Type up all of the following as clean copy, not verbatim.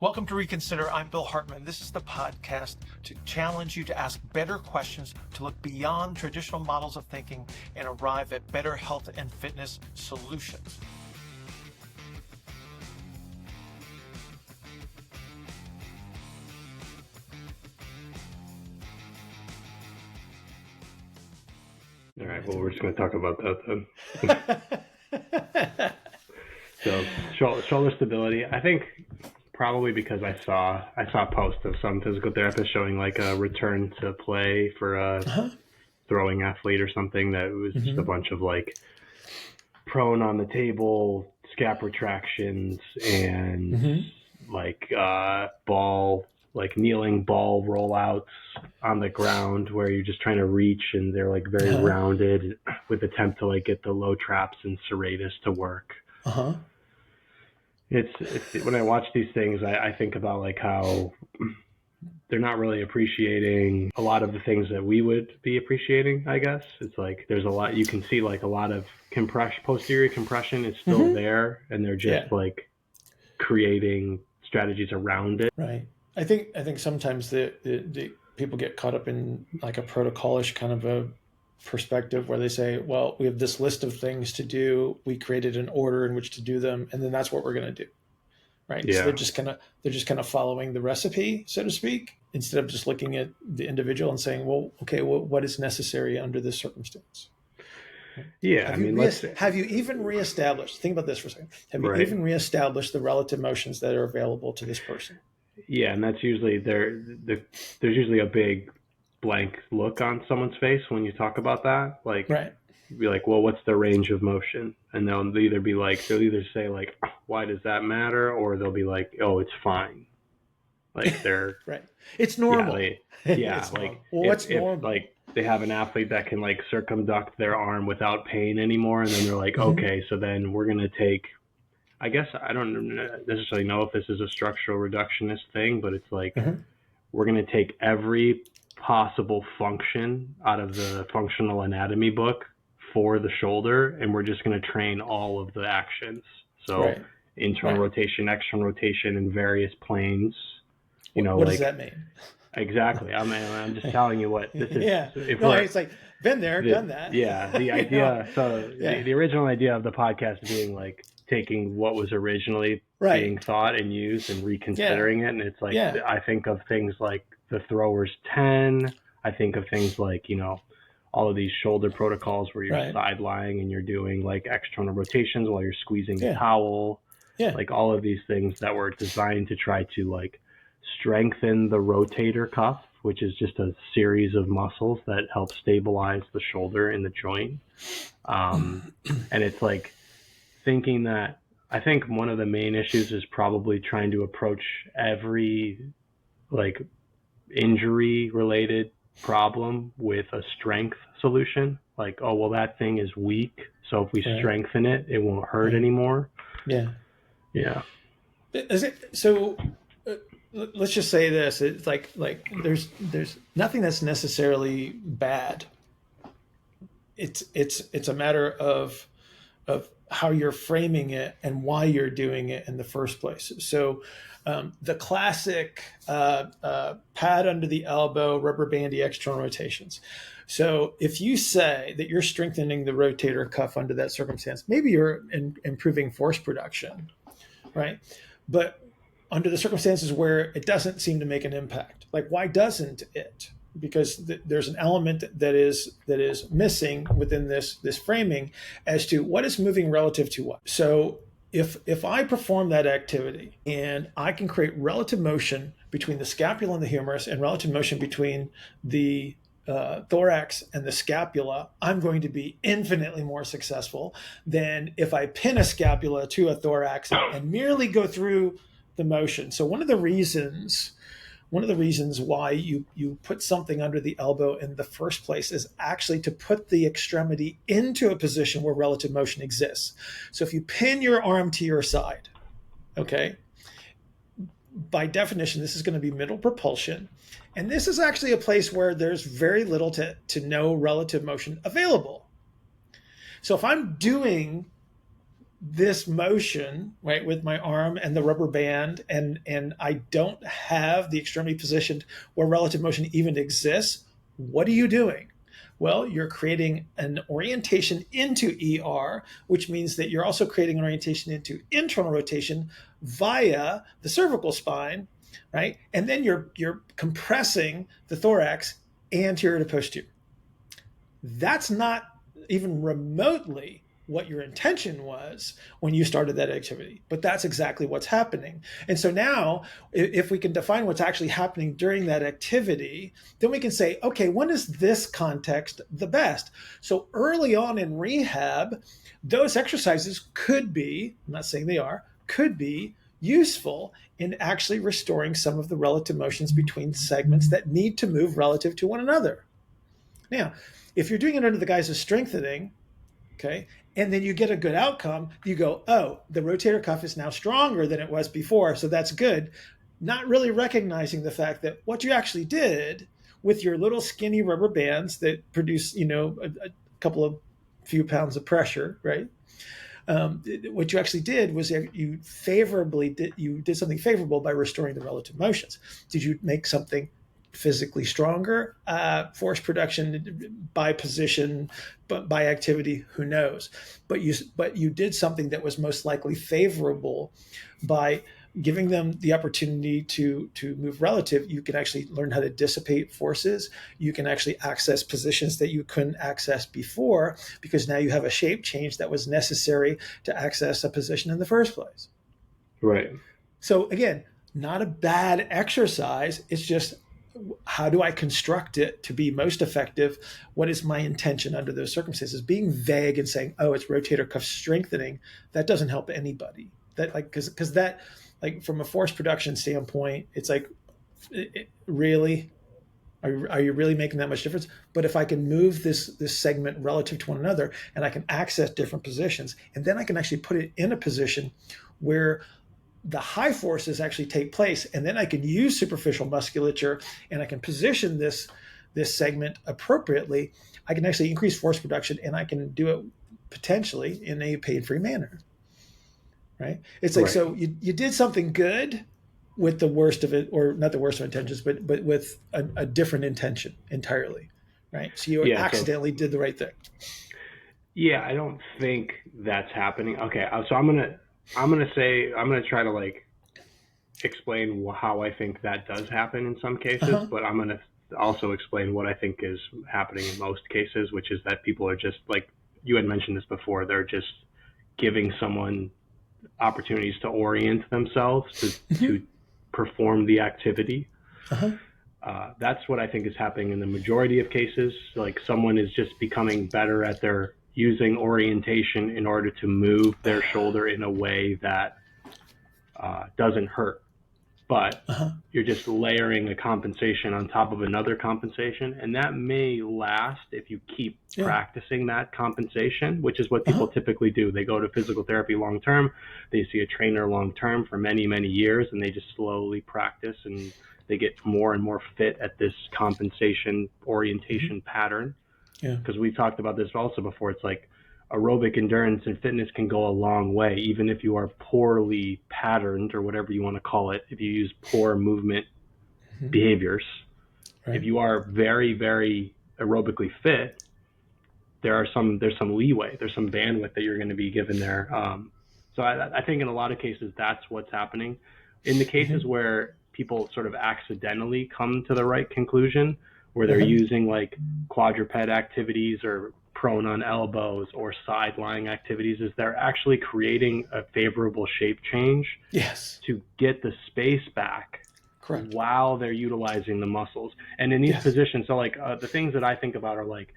Welcome to Reconsider. I'm Bill Hartman. This is the podcast to challenge you to ask better questions, to look beyond traditional models of thinking and arrive at better health and fitness solutions. All right, well, we're just going to talk about that then. So, shoulder stability, I think probably because I saw a post of some physical therapist showing like a return to play for a throwing athlete or something that was just a bunch of like prone on the table, scap retractions, and like ball, like kneeling ball rollouts on the ground where you're just trying to reach and they're like very rounded with attempt to like get the low traps and serratus to work. It's when I watch these things, I think about like how they're not really appreciating a lot of the things that we would be appreciating, I guess. It's like there's a lot, you can see like a lot of posterior compression is still there, and they're just like creating strategies around it. Right. I think sometimes the people get caught up in like a protocolish kind of a perspective where they say, well, we have this list of things to do, we created an order in which to do them, and then that's what we're going to do, right? So they're just kind of following the recipe, so to speak, instead of just looking at the individual and saying, well, okay, well, what is necessary under this circumstance? Have you even reestablished, think about this for a second, have you even reestablished the relative motions that are available to this person? Yeah, and that's usually there's usually a big blank look on someone's face when you talk about that. Like, be like, well, what's the range of motion? And they'll either say like, why does that matter? Or they'll be like, oh, it's fine. Like they're it's normal. What's normal? Like they have an athlete that can like circumduct their arm without pain anymore, and then they're like, okay, so then we're gonna take. I guess I don't necessarily know if this is a structural reductionist thing, but it's like we're gonna take every possible function out of the functional anatomy book for the shoulder, and we're just going to train all of the actions. So internal rotation, external rotation in various planes. You know, what does that mean? Exactly. I'm just telling you what this is. It's like been there, done that. Yeah, the idea. So the original idea of the podcast being like taking what was originally being thought and used and reconsidering it, and it's like I think of things like the thrower's 10. I think of things like, you know, all of these shoulder protocols where you're side lying and you're doing like external rotations while you're squeezing a towel. Like all of these things that were designed to try to like strengthen the rotator cuff, which is just a series of muscles that help stabilize the shoulder in the joint. And it's like thinking that I think one of the main issues is probably trying to approach every like injury related problem with a strength solution. Like, oh, well, that thing is weak, so if we strengthen it, it won't hurt anymore. Is it so? Let's just say this: it's like there's nothing that's necessarily bad. It's a matter of how you're framing it and why you're doing it in the first place. So the classic pad under the elbow, rubber bandy external rotations. So if you say that you're strengthening the rotator cuff under that circumstance, maybe you're improving force production, right? But under the circumstances where it doesn't seem to make an impact, like why doesn't it? Because there's an element that is missing within this framing as to what is moving relative to what. So if I perform that activity and I can create relative motion between the scapula and the humerus and relative motion between the thorax and the scapula, I'm going to be infinitely more successful than if I pin a scapula to a thorax and merely go through the motion. So one of the reasons why you put something under the elbow in the first place is actually to put the extremity into a position where relative motion exists. So if you pin your arm to your side, okay, by definition, this is going to be middle propulsion. And this is actually a place where there's very little to no relative motion available. So if I'm doing this motion, right, with my arm and the rubber band, and I don't have the extremity positioned where relative motion even exists, what are you doing? Well, you're creating an orientation into ER, which means that you're also creating an orientation into internal rotation via the cervical spine, right? And then you're compressing the thorax anterior to posterior. That's not even remotely what your intention was when you started that activity, but that's exactly what's happening. And so now, if we can define what's actually happening during that activity, then we can say, okay, when is this context the best? So early on in rehab, those exercises could be, I'm not saying they are, could be useful in actually restoring some of the relative motions between segments that need to move relative to one another. Now, if you're doing it under the guise of strengthening, okay, and then you get a good outcome, you go, oh, the rotator cuff is now stronger than it was before, so that's good. Not really recognizing the fact that what you actually did with your little skinny rubber bands that produce, a couple of few pounds of pressure, right? What you actually did was you did something favorable by restoring the relative motions. Did you make something physically stronger? Force production by position, but by activity, who knows? But you did something that was most likely favorable by giving them the opportunity to move relative. You can actually learn how to dissipate forces. You can actually access positions that you couldn't access before, because now you have a shape change that was necessary to access a position in the first place. Right. So again, not a bad exercise. It's just, how do I construct it to be most effective? What is my intention under those circumstances? Being vague and saying, oh, it's rotator cuff strengthening, that doesn't help anybody. That, like, because that, like, from a force production standpoint, it's like, really, are you really making that much difference? But if I can move this segment relative to one another, and I can access different positions, and then I can actually put it in a position where the high forces actually take place, and then I can use superficial musculature, and I can position this segment appropriately, I can actually increase force production, and I can do it potentially in a pain-free manner. Right? It's like, right. So you did something good with the worst of it, or not the worst of intentions, but with a different intention entirely. Right? So you accidentally did the right thing. Yeah, I don't think that's happening. Okay, so I'm gonna try to like explain how I think that does happen in some cases, but I'm gonna also explain what I think is happening in most cases, which is that people are just, like you had mentioned this before, they're just giving someone opportunities to orient themselves to perform the activity. That's what I think is happening in the majority of cases. Like, someone is just becoming better at their using orientation in order to move their shoulder in a way that doesn't hurt. But you're just layering a compensation on top of another compensation, and that may last if you keep practicing that compensation, which is what people typically do. They go to physical therapy long term, they see a trainer long term for many, many years, and they just slowly practice, and they get more and more fit at this compensation orientation pattern. Because we talked about this also before. It's like aerobic endurance and fitness can go a long way, even if you are poorly patterned, or whatever you want to call it, if you use poor movement behaviors. Right. If you are very, very aerobically fit, there's some leeway, there's some bandwidth that you're going to be given there. So I think in a lot of cases that's what's happening. In the cases where people sort of accidentally come to the right conclusion, where they're using like quadruped activities or prone on elbows or side lying activities, is they're actually creating a favorable shape change to get the space back. Correct. While they're utilizing the muscles. And in these positions, so like the things that I think about are like,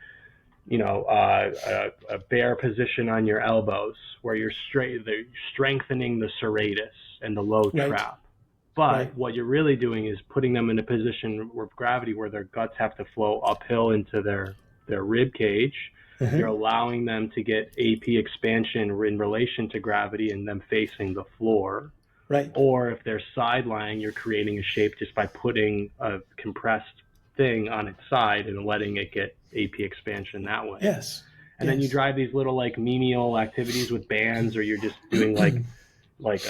a bear position on your elbows, where they're strengthening the serratus and the low trap. But what you're really doing is putting them in a position where gravity, where their guts have to flow uphill into their rib cage. You're allowing them to get AP expansion in relation to gravity and them facing the floor. Right. Or if they're side lying, you're creating a shape just by putting a compressed thing on its side and letting it get AP expansion that way. Yes. And then you drive these little like menial activities with bands, or you're just doing like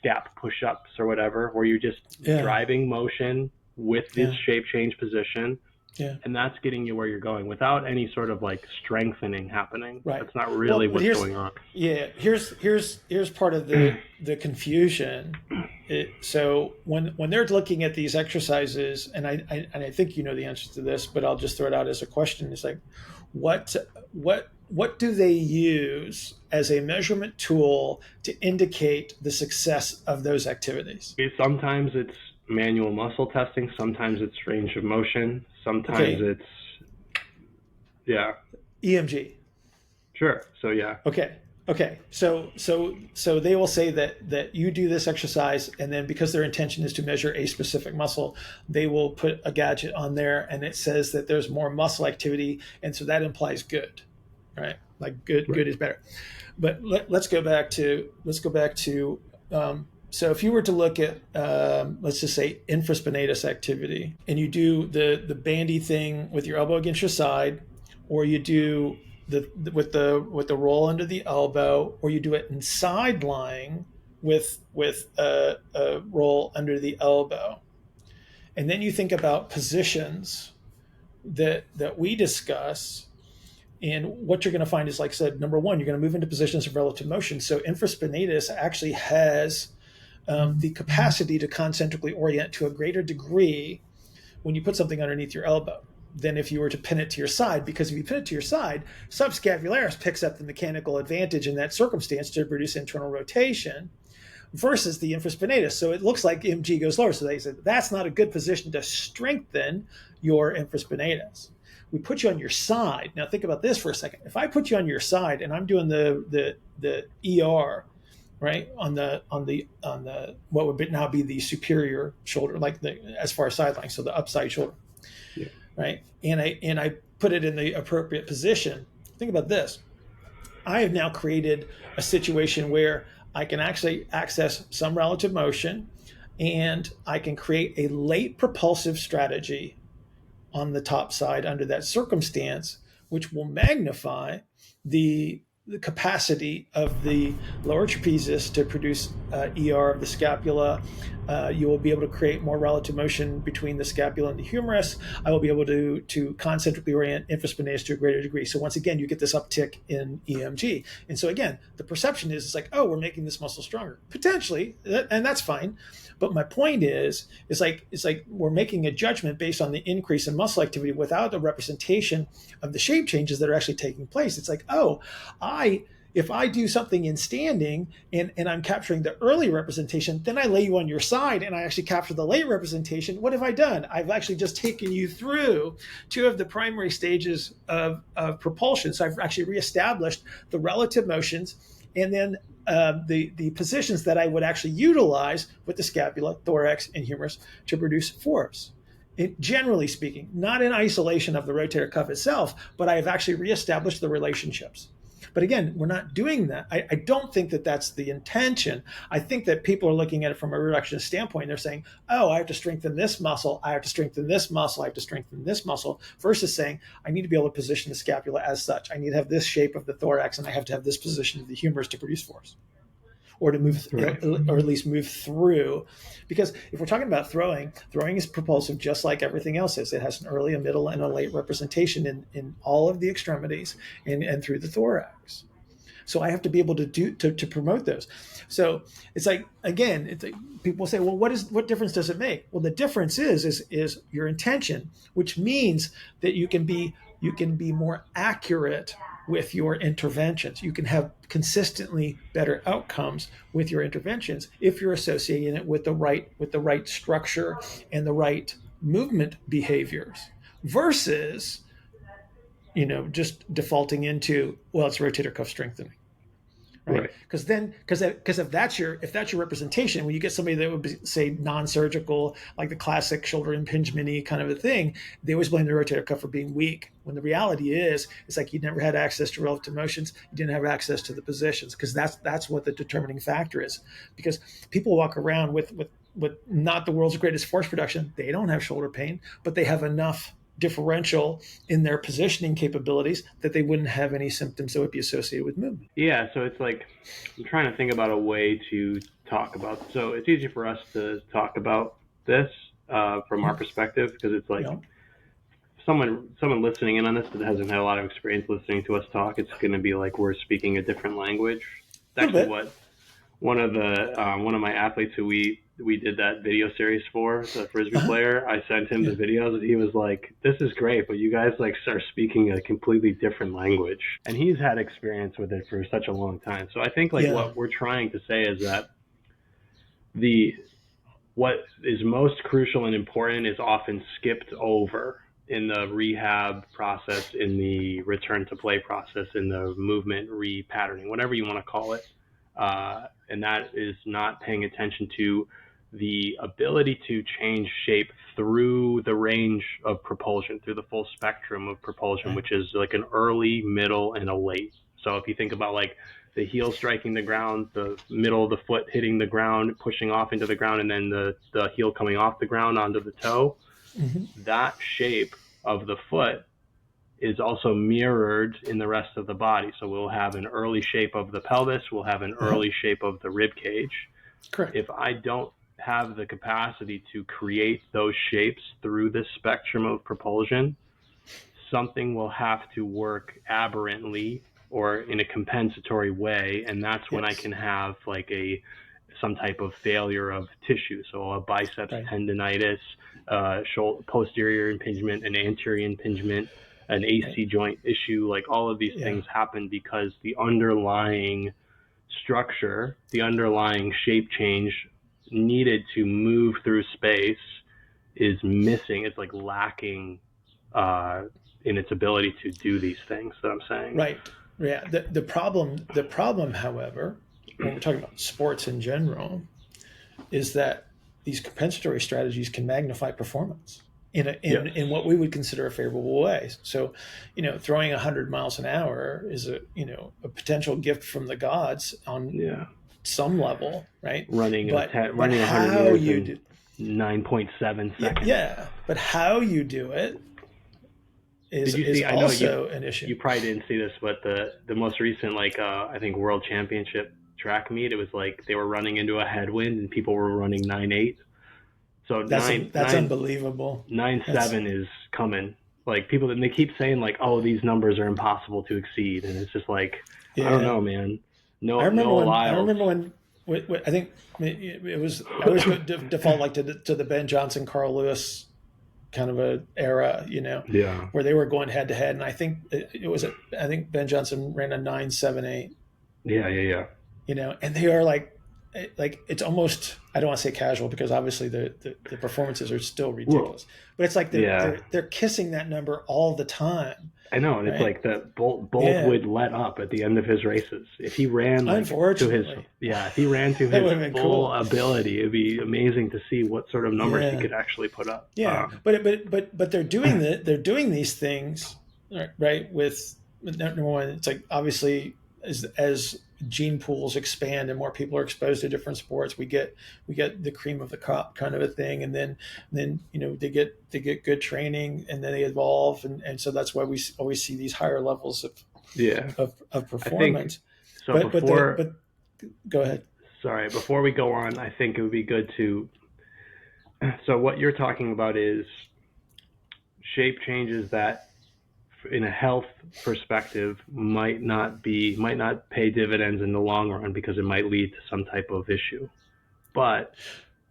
scap push-ups or whatever, where you're just driving motion with this shape change position. Yeah. And that's getting you where you're going without any sort of like strengthening happening. Right. That's not really what's going on. Yeah. Here's part of the confusion. So when they're looking at these exercises, and I think you know the answer to this, but I'll just throw it out as a question. It's like, what do they use as a measurement tool to indicate the success of those activities? Sometimes it's manual muscle testing. Sometimes it's range of motion. Sometimes it's EMG. Sure. So yeah. Okay. So they will say that you do this exercise, and then because their intention is to measure a specific muscle, they will put a gadget on there, and it says that there's more muscle activity, and so that implies good, right? Like good is better. But let's go back to so if you were to look at let's just say infraspinatus activity, and you do the bandy thing with your elbow against your side, or you do with the roll under the elbow, or you do it in side lying with a roll under the elbow, and then you think about positions that we discuss. And what you're going to find is, like I said, number one, you're going to move into positions of relative motion. So infraspinatus actually has the capacity to concentrically orient to a greater degree when you put something underneath your elbow than if you were to pin it to your side, because if you pin it to your side, subscapularis picks up the mechanical advantage in that circumstance to produce internal rotation versus the infraspinatus. So it looks like MG goes lower. So they said that's not a good position to strengthen your infraspinatus. We put you on your side. Now think about this for a second. If I put you on your side and I'm doing the ER, right, on the what would now be the superior shoulder, like as far as sideline, so the upside shoulder, right, and I put it in the appropriate position. Think about this. I have now created a situation where I can actually access some relative motion, and I can create a late propulsive strategy on the top side under that circumstance, which will magnify the capacity of the lower trapezius to produce ER of the scapula. You will be able to create more relative motion between the scapula and the humerus. I will be able to concentrically orient infraspinatus to a greater degree. So once again, you get this uptick in EMG. And so again, the perception is it's like, oh, we're making this muscle stronger. Potentially, and that's fine. But my point is like we're making a judgment based on the increase in muscle activity without the representation of the shape changes that are actually taking place. It's like, oh, if I do something in standing and I'm capturing the early representation, then I lay you on your side and I actually capture the late representation. What have I done? I've actually just taken you through two of the primary stages of propulsion. So I've actually reestablished the relative motions, and then the positions that I would actually utilize with the scapula, thorax, and humerus to produce force. Generally speaking, not in isolation of the rotator cuff itself, but I have actually reestablished the relationships. But again, we're not doing that. I don't think that that's the intention. I think that people are looking at it from a reductionist standpoint. They're saying, oh, I have to strengthen this muscle. I have to strengthen this muscle. I have to strengthen this muscle, versus saying, I need to be able to position the scapula as such. I need to have this shape of the thorax, and I have to have this position of the humerus to produce force, or to move, or at least move through. Because if we're talking about throwing is propulsive just like everything else is. It has an early, a middle, and a late representation in all of the extremities and through the thorax. So I have to be able to promote those. So it's like, again, people say, well, what difference does it make? Well, the difference is your intention, which means that you can be more accurate with your interventions. You can have consistently better outcomes with your interventions if you're associating it with the right structure and the right movement behaviors, versus just defaulting into, well, it's rotator cuff strengthening. Right. Because if that's your representation, when you get somebody that would be, say, non-surgical, like the classic shoulder impingement-y kind of a thing, they always blame the rotator cuff for being weak. When the reality is, it's like you never had access to relative motions, you didn't have access to the positions, because that's what the determining factor is. Because people walk around with not the world's greatest force production, they don't have shoulder pain, but they have enough differential in their positioning capabilities, that they wouldn't have any symptoms that would be associated with movement. Yeah, so it's like I'm trying to think about a way to talk about. So it's easy for us to talk about this from our perspective, because it's like someone listening in on this that hasn't had a lot of experience listening to us talk. It's going to be like we're speaking a different language. It's actually what one of my athletes who we did that video series for, the Frisbee player, I sent him the videos and he was like, this is great, but you guys like are speaking a completely different language. And he's had experience with it for such a long time. So I think like what we're trying to say is that what is most crucial and important is often skipped over in the rehab process, in the return to play process, in the movement repatterning, whatever you want to call it. And that is not paying attention to the ability to change shape through the range of propulsion, through the full spectrum of propulsion, which is like an early, middle, and a late. So if you think about like the heel striking the ground, the middle of the foot hitting the ground, pushing off into the ground, and then the heel coming off the ground onto the toe, that shape of the foot is also mirrored in the rest of the body. So we'll have an early shape of the pelvis, we'll have an early shape of the rib cage. Correct. If I don't have the capacity to create those shapes through this spectrum of propulsion, something will have to work aberrantly or in a compensatory way, and that's when I can have like some type of failure of tissue. So a biceps tendonitis, posterior impingement, an anterior impingement, an AC joint issue, like all of these things happen because the underlying structure, the underlying shape change needed to move through space is missing. It's like lacking in its ability to do these things that I'm saying. Right. Yeah. The problem, however, when we're talking about sports in general, is that these compensatory strategies can magnify performance in what we would consider a favorable way. So, throwing 100 miles an hour is a potential gift from the gods on some level, right? Running 100 meters in 9.7 seconds. Yeah, but how you do it is also an issue. You probably didn't see this, but the most recent, I think World Championship track meet, it was like they were running into a headwind and people were running 9.8. So that's unbelievable. 9.7 is coming. Like people, and they keep saying like, "Oh, these numbers are impossible to exceed," and it's just like, I don't know, man. I remember when I think it was. I always default like to the Ben Johnson, Carl Lewis kind of a era, where they were going head to head, and I think I think Ben Johnson ran a 9.78. Yeah. And they are like it's almost, I don't want to say casual because obviously the performances are still ridiculous, but it's like they're kissing that number all the time. I know, and it's like the Bolt would let up at the end of his races if he ran to his full ability. It'd be amazing to see what sort of numbers he could actually put up. But they're doing these things right with number one. It's like obviously as gene pools expand and more people are exposed to different sports, we get the cream of the crop kind of a thing, and then they get good training and then they evolve, and so that's why we always see these higher levels of performance. But go ahead. Sorry, before we go on, I think it would be good to. So what you're talking about is shape changes that, in a health perspective, might not pay dividends in the long run because it might lead to some type of issue. But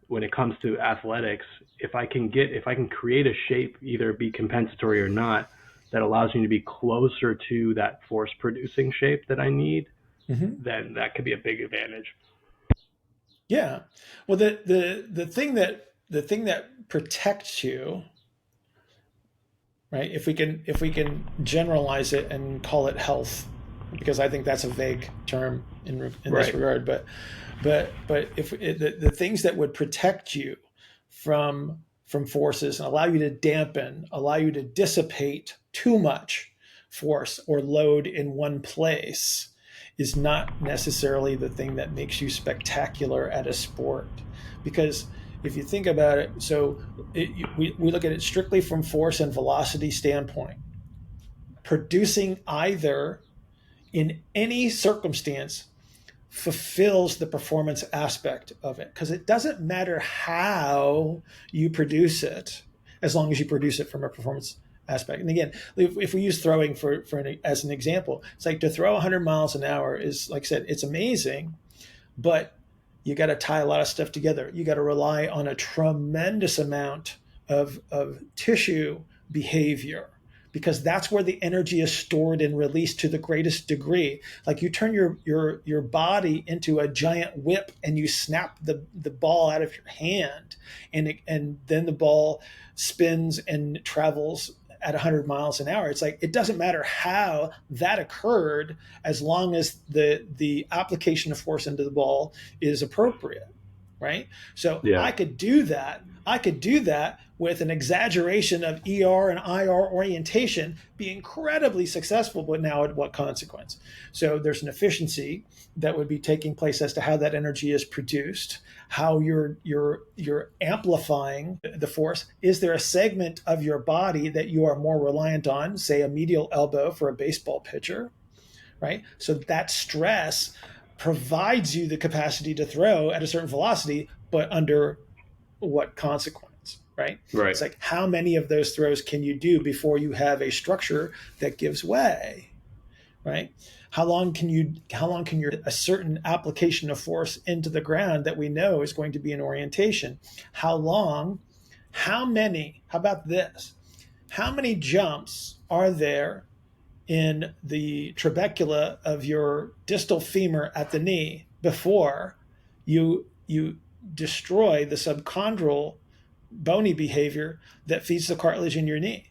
when it comes to athletics, if I can create a shape, either be compensatory or not, that allows me to be closer to that force producing shape that I need, then that could be a big advantage. Yeah. Well, the thing that protects you, right? If we can generalize it and call it health, because I think that's a vague term in this regard. But if the things that would protect you from forces and allow you to dampen, allow you to dissipate too much force or load in one place, is not necessarily the thing that makes you spectacular at a sport, because if you think about it, so we look at it strictly from force and velocity standpoint. Producing either in any circumstance fulfills the performance aspect of it, because it doesn't matter how you produce it as long as you produce it from a performance aspect. And again, if we use throwing as an example, it's like to throw 100 miles an hour is, like I said, it's amazing, but you got to tie a lot of stuff together. You got to rely on a tremendous amount of tissue behavior, because that's where the energy is stored and released to the greatest degree. Like you turn your body into a giant whip and you snap the ball out of your hand, and then the ball spins and travels at 100 miles an hour. It's like, it doesn't matter how that occurred as long as the application of force into the ball is appropriate, right? So Yeah. I could do that with an exaggeration of ER and IR orientation, be incredibly successful, but now at what consequence? So there's an efficiency that would be taking place as to how that energy is produced, how you're amplifying the force. Is there a segment of your body that you are more reliant on, say a medial elbow for a baseball pitcher, right? So that stress provides you the capacity to throw at a certain velocity, but under what consequence? Right? It's like, how many of those throws can you do before you have a structure that gives way, right? How long can a certain application of force into the ground that we know is going to be an orientation? How about this? How many jumps are there in the trabecula of your distal femur at the knee before you destroy the subchondral bony behavior that feeds the cartilage in your knee?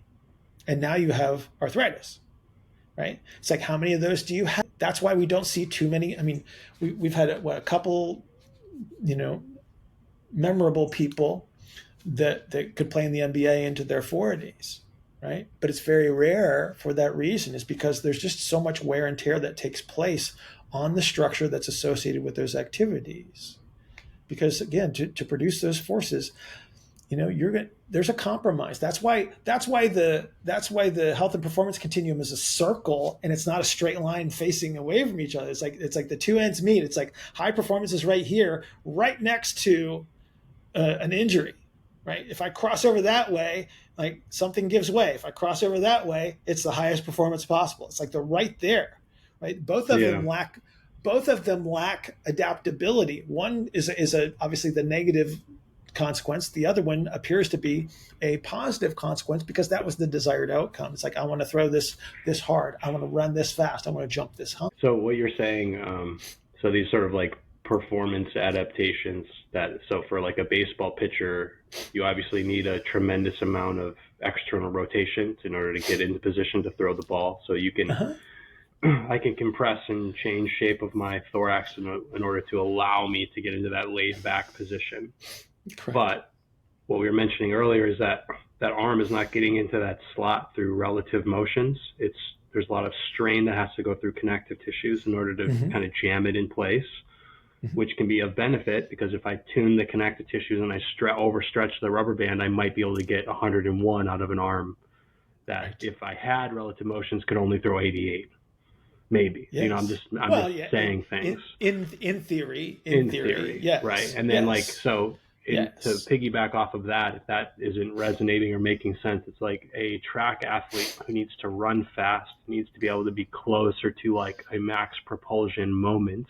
And now you have arthritis, right? It's like, how many of those do you have? That's why we don't see too many. I mean, we've had a couple, memorable people that could play in the NBA into their 40s, right? But it's very rare for that reason, is because there's just so much wear and tear that takes place on the structure that's associated with those activities. Because again, to produce those forces, there's a compromise. That's why the health and performance continuum is a circle, and it's not a straight line facing away from each other. It's like the two ends meet. It's like high performance is right here, right next to an injury, right? If I cross over that way, like something gives way. If I cross over that way, it's the highest performance possible. It's like they're right there, right? Both of them lack adaptability. One is obviously the negative consequence. The other one appears to be a positive consequence, because that was the desired outcome. It's like, I want to throw this hard. I want to run this fast. I want to jump this high. So what you're saying, so these sort of like performance adaptations so for like a baseball pitcher, you obviously need a tremendous amount of external rotations in order to get into position to throw the ball. So you can, I can compress and change shape of my thorax in order to allow me to get into that laid back position. Correct. But what we were mentioning earlier is that arm is not getting into that slot through relative motions. There's a lot of strain that has to go through connective tissues in order to kind of jam it in place, which can be of benefit, because if I tune the connective tissues and I overstretch the rubber band, I might be able to get 101 out of an arm that, if I had relative motions, could only throw 88. Maybe. Yes. I'm just saying things. In theory. In theory, yes. Right. And then to piggyback off of that, if that isn't resonating or making sense, it's like a track athlete who needs to run fast needs to be able to be closer to like a max propulsion moment.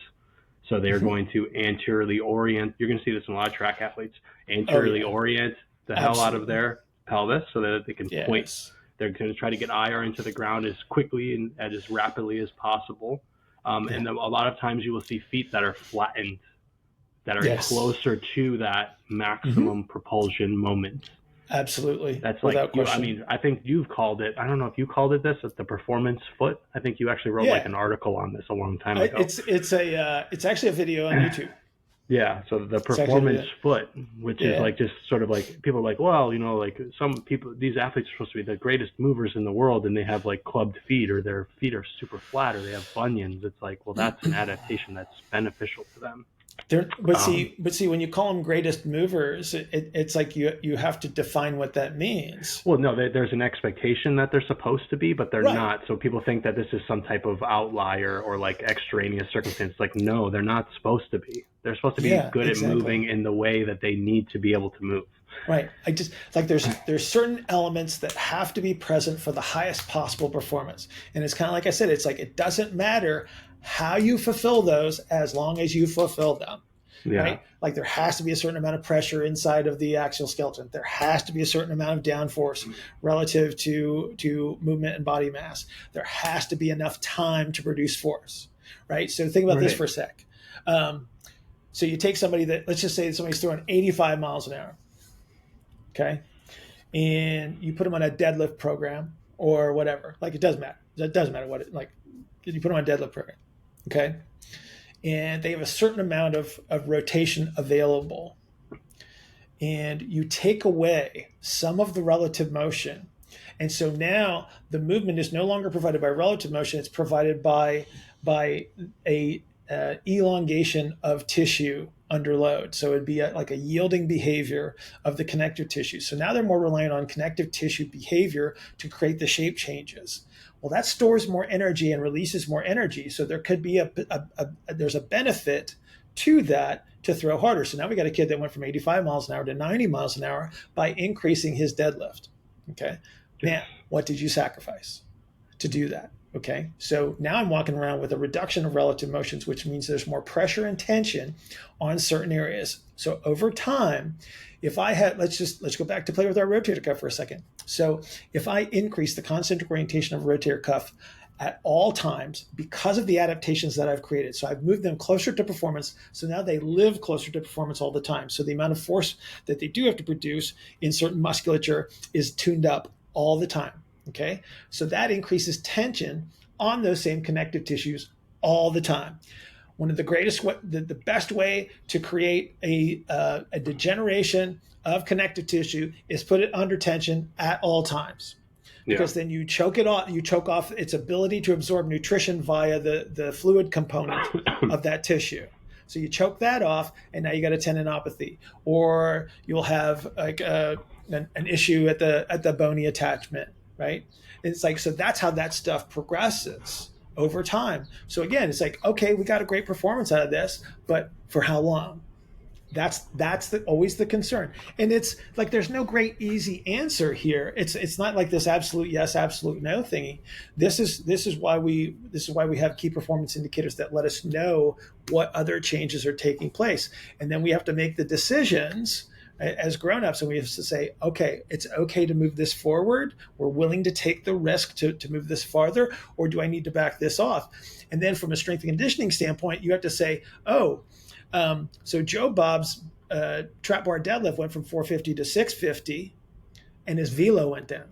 So they're going to anteriorly orient. You're going to see this in a lot of track athletes. Anteriorly orient the hell out of their pelvis so that they can point. They're going to try to get IR into the ground as quickly and as rapidly as possible. And a lot of times you will see feet that are flattened, that are closer to that maximum propulsion moment. Absolutely. That's like, I think you've called it, I don't know if you called it this, at the performance foot. I think you actually wrote like an article on this a long time ago. It's actually a video on YouTube. Yeah, so the performance foot, which is like just sort of like, people are like, well, like some people, these athletes are supposed to be the greatest movers in the world, and they have like clubbed feet, or their feet are super flat, or they have bunions. It's like, well, that's an adaptation that's beneficial to them. But see, when you call them greatest movers, it's like you have to define what that means. Well, no, there's an expectation that they're supposed to be, but they're not. So people think that this is some type of outlier or like extraneous circumstance. Like, no, they're not supposed to be. They're supposed to be good at moving in the way that they need to be able to move. Right. I just like there's certain elements that have to be present for the highest possible performance. And it's kind of like I said, it's like it doesn't matter how you fulfill those as long as you fulfill them. Yeah. Right? Like there has to be a certain amount of pressure inside of the axial skeleton. There has to be a certain amount of downforce relative to movement and body mass. There has to be enough time to produce force. Right. So think about this for a sec. So you take somebody that, let's just say somebody's throwing 85 miles an hour. Okay. And you put them on a deadlift program or whatever. Like it doesn't matter. It doesn't matter what it like. You put them on a deadlift program. Okay. And they have a certain amount of rotation available. And you take away some of the relative motion. And so now the movement is no longer provided by relative motion. It's provided by a elongation of tissue under load. So it'd be like a yielding behavior of the connective tissue. So now they're more reliant on connective tissue behavior to create the shape changes. Well, that stores more energy and releases more energy. So there could be there's a benefit to that to throw harder. So now we got a kid that went from 85 miles an hour to 90 miles an hour by increasing his deadlift. Okay. Man, what did you sacrifice to do that? Okay. So now I'm walking around with a reduction of relative motions, which means there's more pressure and tension on certain areas. So over time, if I had, let's go back to play with our rotator cuff for a second. So if I increase the concentric orientation of rotator cuff at all times because of the adaptations that I've created. So I've moved them closer to performance. So now they live closer to performance all the time. So the amount of force that they do have to produce in certain musculature is tuned up all the time. Okay. So that increases tension on those same connective tissues all the time. One of the the best way to create a degeneration of connective tissue is put it under tension at all times. Because then you choke it off. You choke off its ability to absorb nutrition via the fluid component of that tissue. So you choke that off, and now you got a tendinopathy, or you'll have like an issue at the bony attachment, right? And it's like, so that's how that stuff progresses over time. So again, it's like, okay, we got a great performance out of this, but for how long? That's always the concern. And it's like there's no great easy answer here. It's not like this absolute yes, absolute no thingy. This is why we have key performance indicators that let us know what other changes are taking place. And then we have to make the decisions as grown-ups, and we have to say, okay, it's okay to move this forward. We're willing to take the risk to move this farther, or do I need to back this off? And then from a strength and conditioning standpoint, you have to say, so Joe Bob's trap bar deadlift went from 450 to 650, and his velo went down.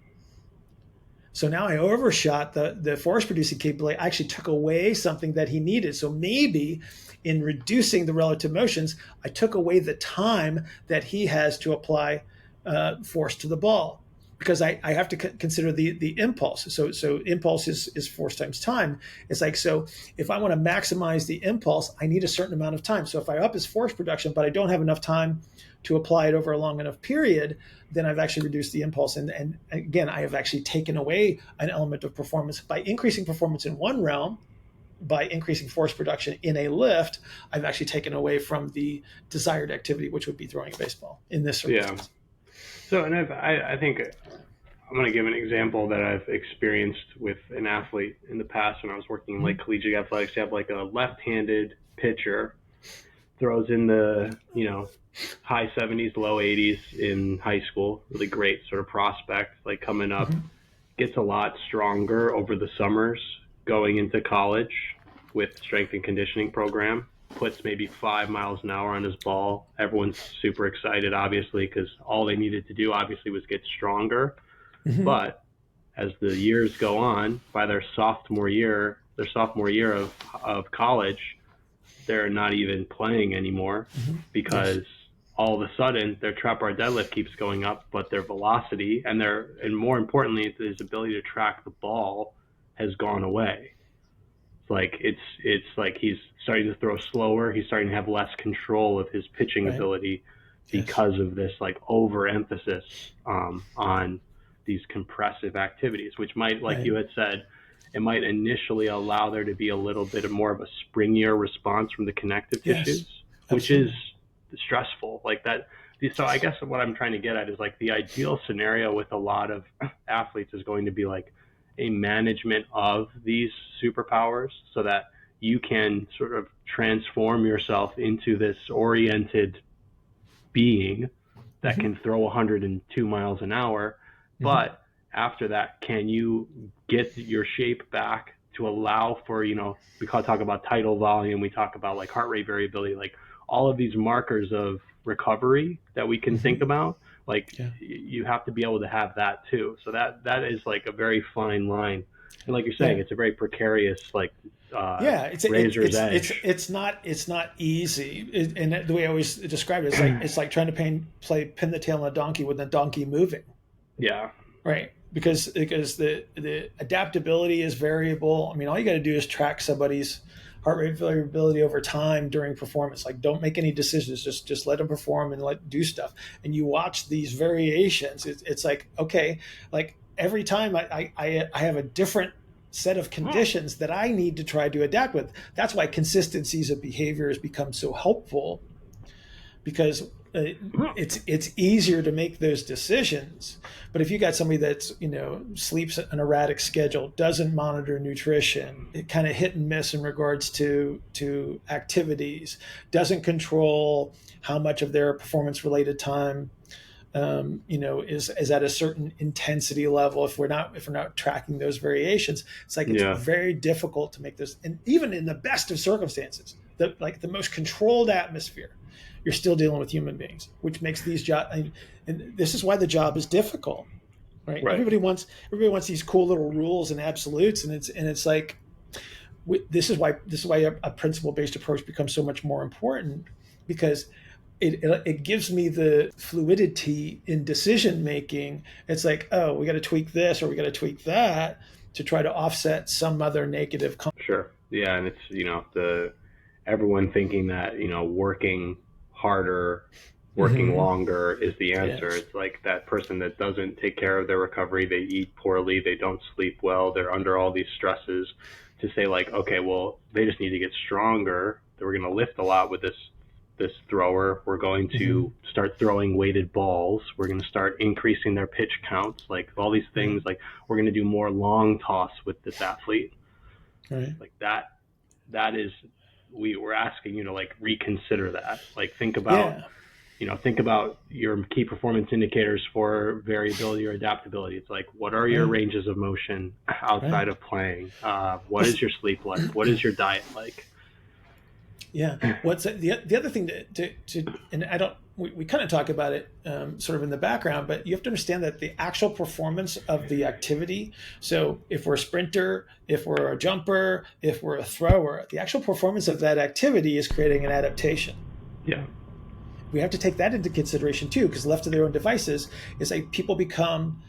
So now I overshot the force producing capability. I actually took away something that he needed. So maybe in reducing the relative motions, I took away the time that he has to apply force to the ball, because I have to consider the impulse. So impulse is force times time. It's like, so if I want to maximize the impulse, I need a certain amount of time. So if I up his force production, but I don't have enough time to apply it over a long enough period, then I've actually reduced the impulse. And again, I have actually taken away an element of performance. By increasing performance in one realm, by increasing force production in a lift, I've actually taken away from the desired activity, which would be throwing a baseball in this circumstance. Yeah. So, and I think I'm going to give an example that I've experienced with an athlete in the past when I was working in like collegiate athletics. You have like a left-handed pitcher, throws in the, high 70s, low 80s in high school, really great sort of prospect, like coming up, gets a lot stronger over the summers, going into college with strength and conditioning program, puts maybe 5 miles an hour on his ball. Everyone's super excited, obviously, because all they needed to do, obviously, was get stronger. But as the years go on, by their sophomore year of college, they're not even playing anymore because all of a sudden their trap bar deadlift keeps going up, but their velocity and more importantly, his ability to track the ball has gone away. It's like he's starting to throw slower. He's starting to have less control of his pitching ability because of this like overemphasis on these compressive activities, which might, like you had said, it might initially allow there to be a little bit more of a springier response from the connective tissues, which is stressful. Like that. So I guess what I'm trying to get at is like the ideal scenario with a lot of athletes is going to be like a management of these superpowers so that you can sort of transform yourself into this oriented being that can throw 102 miles an hour. But after that, can you get your shape back to allow for, you know, we talk about tidal volume, we talk about like heart rate variability, like all of these markers of recovery that we can think about, like you have to be able to have that too. So that is like a very fine line. And like you're saying, it's a very precarious, like, razor's edge. It's not easy. And the way I always describe it, it's like trying to pin the tail on a donkey with a donkey moving. Yeah. Right. Because the adaptability is variable. I mean, all you got to do is track somebody's heart rate variability over time during performance. Like, don't make any decisions. Just let them perform and do stuff. And you watch these variations. It's like, okay, like every time I have a different set of conditions that I need to try to adapt with. That's why consistencies of behavior has become so helpful, because it's easier to make those decisions. But if you got somebody that's, you know, sleeps an erratic schedule, doesn't monitor nutrition, it kind of hit and miss in regards to activities, doesn't control how much of their performance related time is at a certain intensity level. If we're not tracking those variations, it's like it's very difficult to make this. And even in the best of circumstances, the most controlled atmosphere, you're still dealing with human beings, which makes these jobs. And this is why the job is difficult, right? Everybody wants these cool little rules and absolutes, and it's like this is why a principle based approach becomes so much more important, because it gives me the fluidity in decision making. It's like, oh, we got to tweak this or we got to tweak that to try to offset some other negative. Sure. Yeah. And it's, you know, everyone thinking that, you know, working harder, working longer is the answer. It's like that person that doesn't take care of their recovery. They eat poorly. They don't sleep well. They're under all these stresses, to say like, okay, well, they just need to get stronger. We're going to lift a lot with this thrower. We're going to start throwing weighted balls. We're going to start increasing their pitch counts, like all these things. Like, we're going to do more long toss with this athlete. Right. Like that is, we're asking you to like reconsider that. Like, think about your key performance indicators for variability or adaptability. It's like, what are your ranges of motion outside of playing? What is your sleep like? What is your diet like? Yeah. What's the other thing to and I don't, we kind of talk about it sort of in the background, but you have to understand that the actual performance of the activity. So if we're a sprinter, if we're a jumper, if we're a thrower, the actual performance of that activity is creating an adaptation. Yeah. We have to take that into consideration too, because left to their own devices, it's like people become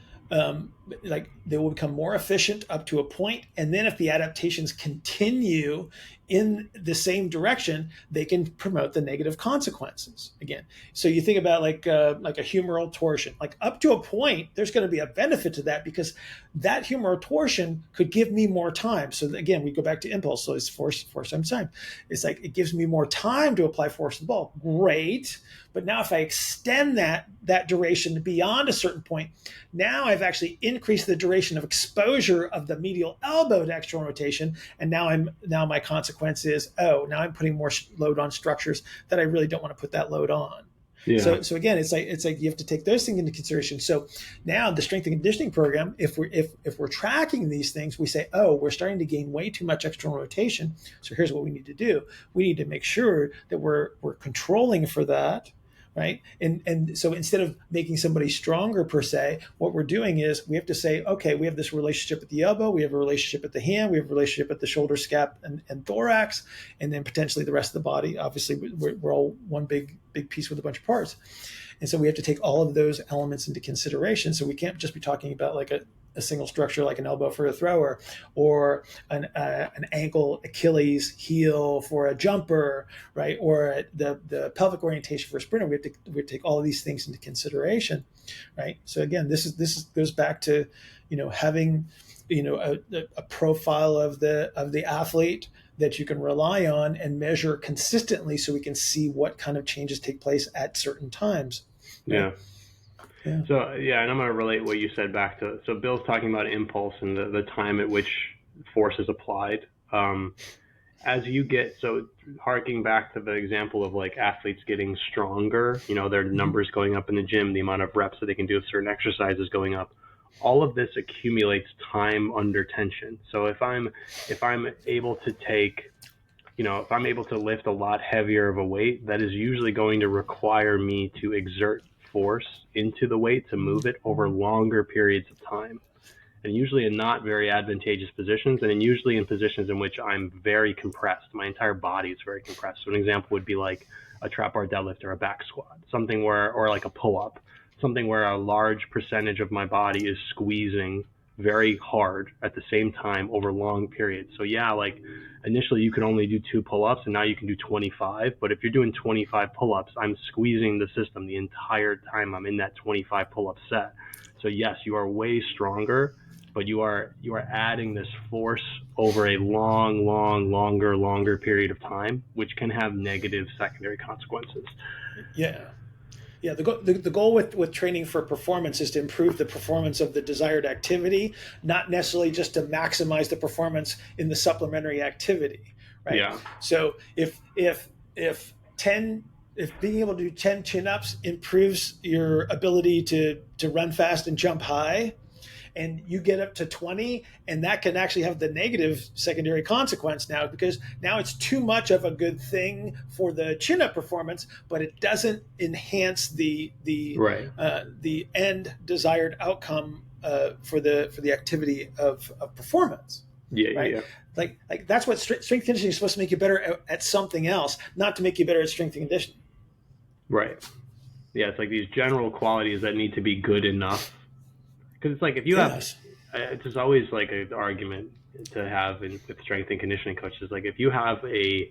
they will become more efficient up to a point, and then if the adaptations continue in the same direction, they can promote the negative consequences again. So you think about like a humeral torsion, like up to a point, there's going to be a benefit to that, because that humeral torsion could give me more time. So again, we go back to impulse. So it's force times time. It's like it gives me more time to apply force to the ball. Great. But now if I extend that duration beyond a certain point, now I've actually increased the duration of exposure of the medial elbow to external rotation. And now my consequence is, now I'm putting more load on structures that I really don't want to put that load on. Yeah. So again, it's like you have to take those things into consideration. So now the strength and conditioning program, if we're tracking these things, we say, we're starting to gain way too much external rotation. So here's what we need to do. We need to make sure that we're controlling for that. Right. And so instead of making somebody stronger per se, what we're doing is we have to say, okay, we have this relationship at the elbow, we have a relationship at the hand, we have a relationship at the shoulder, scap, and thorax, and then potentially the rest of the body. Obviously, we're all one big piece with a bunch of parts. And so we have to take all of those elements into consideration. So we can't just be talking about like a single structure like an elbow for a thrower, or an ankle, Achilles heel for a jumper, right? Or the pelvic orientation for a sprinter. We have to take all of these things into consideration, right? So again, this goes back to, having, a profile of the athlete that you can rely on and measure consistently, so we can see what kind of changes take place at certain times. Right? Yeah. So, and I'm going to relate what you said back to, so Bill's talking about impulse and the time at which force is applied. As you get, so harking back to the example of like athletes getting stronger, their numbers going up in the gym, the amount of reps that they can do with certain exercises going up, all of this accumulates time under tension. So if I'm able to take, if I'm able to lift a lot heavier of a weight, that is usually going to require me to exert force into the weight to move it over longer periods of time, and usually in not very advantageous positions, and usually in positions in which I'm very compressed. My entire body is very compressed. So an example would be like a trap bar deadlift or a back squat, something where, or like a pull-up, something where a large percentage of my body is squeezing very hard at the same time over long periods. So like initially you can only do 2 pull-ups, and now you can do 25. But if you're doing 25 pull-ups, I'm squeezing the system the entire time I'm in that 25 pull-up set. So yes, you are way stronger, but you are adding this force over a longer period of time, which can have negative secondary consequences. Yeah, the goal with training for performance is to improve the performance of the desired activity, not necessarily just to maximize the performance in the supplementary activity, right? Yeah. So if being able to do 10 chin-ups improves your ability to run fast and jump high, and you get up to 20, and that can actually have the negative secondary consequence now, because now it's too much of a good thing for the chin-up performance, but it doesn't enhance the end desired outcome for the activity of performance. Yeah. Like that's what strength conditioning is supposed to make you better at something else, not to make you better at strength conditioning. Right. Yeah, it's like these general qualities that need to be good enough. Because it's like if you have, it's always like an argument to have with strength and conditioning coaches. Like if you have if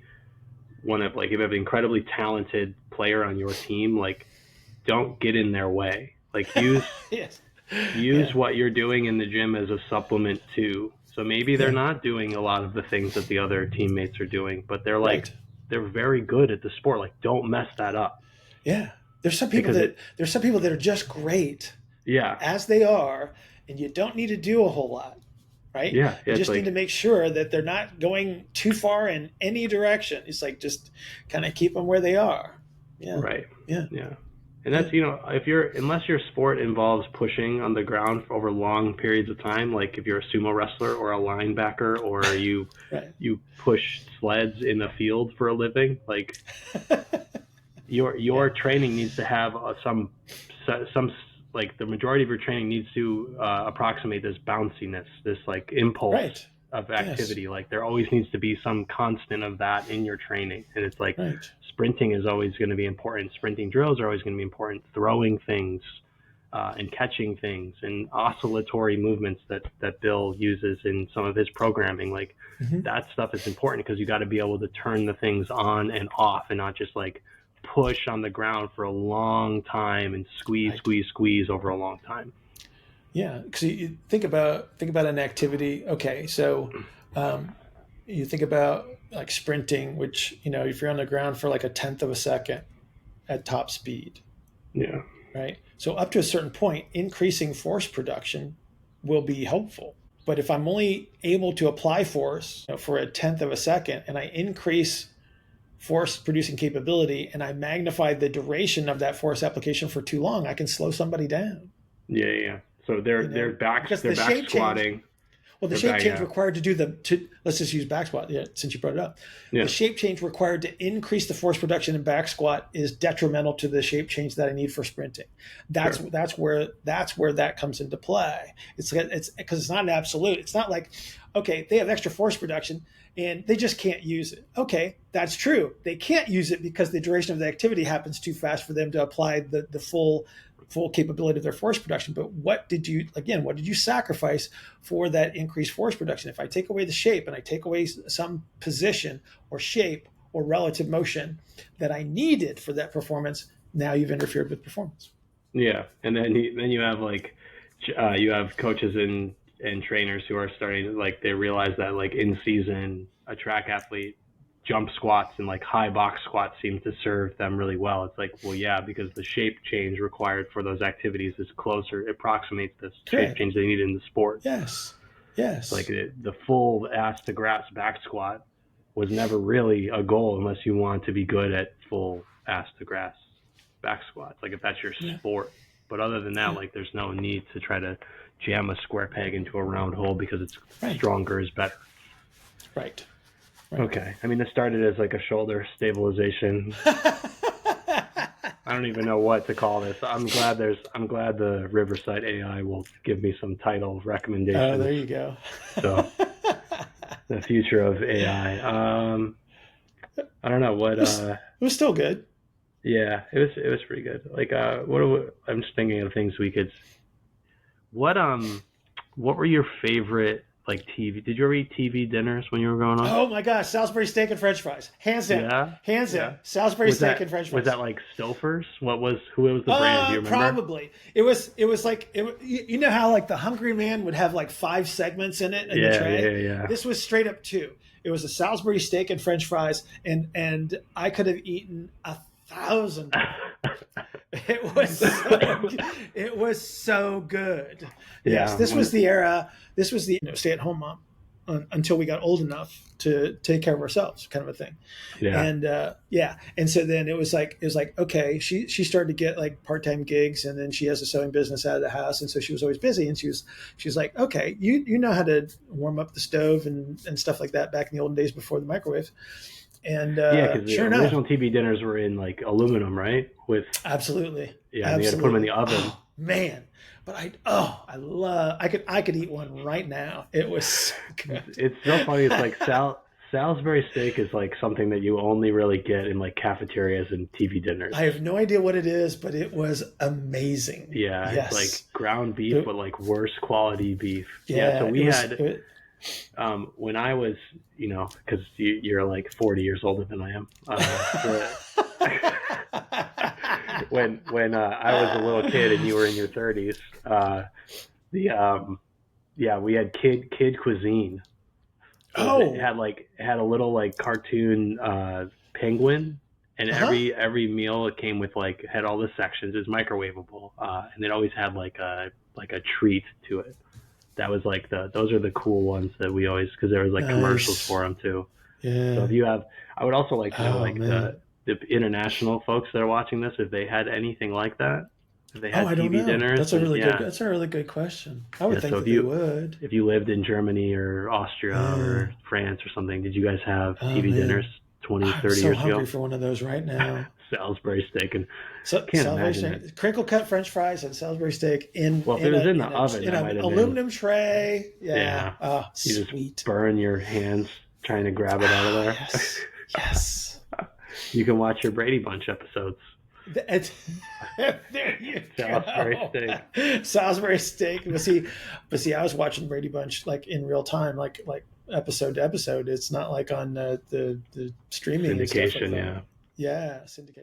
you have an incredibly talented player on your team, like don't get in their way. Like use what you're doing in the gym as a supplement too. So maybe they're not doing a lot of the things that the other teammates are doing, but they're like they're very good at the sport. Like don't mess that up. Yeah, there's some people that are just great. Yeah, as they are, and you don't need to do a whole lot, right? Yeah, you just need to make sure that they're not going too far in any direction. It's like just kind of keep them where they are. Yeah. Right. Yeah. And that's unless your sport involves pushing on the ground for over long periods of time, like if you're a sumo wrestler or a linebacker, or you you push sleds in the field for a living, like your training needs to have some like the majority of your training needs to approximate this bounciness, this like impulse of activity. Yes. Like there always needs to be some constant of that in your training. And it's like sprinting is always going to be important. Sprinting drills are always going to be important. Throwing things and catching things and oscillatory movements that Bill uses in some of his programming. Like that stuff is important because you got to be able to turn the things on and off and not just like push on the ground for a long time and squeeze over a long time. Yeah, because you think about an activity. Okay, so you think about like sprinting, which if you're on the ground for like a tenth of a second at top speed. Yeah. Right. So up to a certain point, increasing force production will be helpful. But if I'm only able to apply force for a tenth of a second, and I increase force producing capability and I magnify the duration of that force application for too long, I can slow somebody down. Yeah. So they're back squatting. Well, the shape change required to do let's just use back squat. Yeah, since you brought it up, the shape change required to increase the force production in back squat is detrimental to the shape change that I need for sprinting. That's where that comes into play. It's because it's not an absolute. It's not like, okay, they have extra force production and they just can't use it. Okay, that's true. They can't use it because the duration of the activity happens too fast for them to apply the full full capability of their force production. But what did you sacrifice for that increased force production? If I take away the shape and I take away some position or shape or relative motion that I needed for that performance, now you've interfered with performance. Yeah, and then you have you have coaches and trainers who are starting to they realize that in season a track athlete jump squats and high box squats seem to serve them really well. It's well, yeah, because the shape change required for those activities is closer, it approximates the shape change they need in the sport. Yes. The full ass to grass back squat was never really a goal unless you want to be good at full ass to grass back squats, if that's your sport. But other than that, there's no need to try to jam a square peg into a round hole because it's stronger is better. Right. Okay. I mean, this started as a shoulder stabilization. I don't even know what to call this. I'm glad the Riverside AI will give me some title recommendations. Oh, there you go. So, the future of AI. I don't know what. It was still good. Yeah, it was pretty good. I'm just thinking of things we could. What were your favorite TV? Did you ever eat TV dinners when you were growing up? Oh my gosh, Salisbury steak and French fries, hands down, hands down. Salisbury steak and French fries. Was that Stouffer's? Who was the brand? Do you remember? Probably. It was you know how the Hungry Man would have 5 segments in it in the tray. Yeah. This was straight up 2. It was a Salisbury steak and French fries, and I could have eaten 1,000. It was so good. Yes, this was the era. This was the stay-at-home mom until we got old enough to take care of ourselves, kind of a thing. Yeah. And and so then it was okay. She started to get part-time gigs, and then she has a sewing business out of the house, and so she was always busy. And she was like, okay, you know how to warm up the stove and stuff like that back in the olden days before the microwave. And because the original TV dinners were in aluminum, right? With absolutely, yeah, and you had to put them in the oven. Oh, man, but I could eat one right now. It was so good. It's so funny. It's Salisbury steak is something that you only really get in cafeterias and TV dinners. I have no idea what it is, but it was amazing. Yeah, yes. It's ground beef, but worse quality beef. Yeah, so we had. When I was, because you're 40 years older than I am. When I was a little kid and you were in your 30s, we had kid cuisine. So it had a little cartoon penguin, and every meal it came with had all the sections. It was microwavable, and it always had a treat to it. That was those are the cool ones that we always, because there was commercials for them too. Yeah. So if you have, I would also like to know the international folks that are watching this, if they had anything like that, if they had TV dinners. That's a really good question. I would think that they would. If you lived in Germany or Austria or France or something, did you guys have TV dinners 20, 30 years ago? I'm so hungry for one of those right now. Salisbury steak and crinkle cut French fries and Salisbury steak in if it was in the oven, in an aluminum tray. Yeah. Oh, you sweet. Just burn your hands trying to grab it out of there. Yes. You can watch your Brady Bunch episodes. There you Salisbury steak. Salisbury steak. But see, I was watching Brady Bunch in real time, like episode to episode. It's not on the streaming syndication. Yeah, syndication.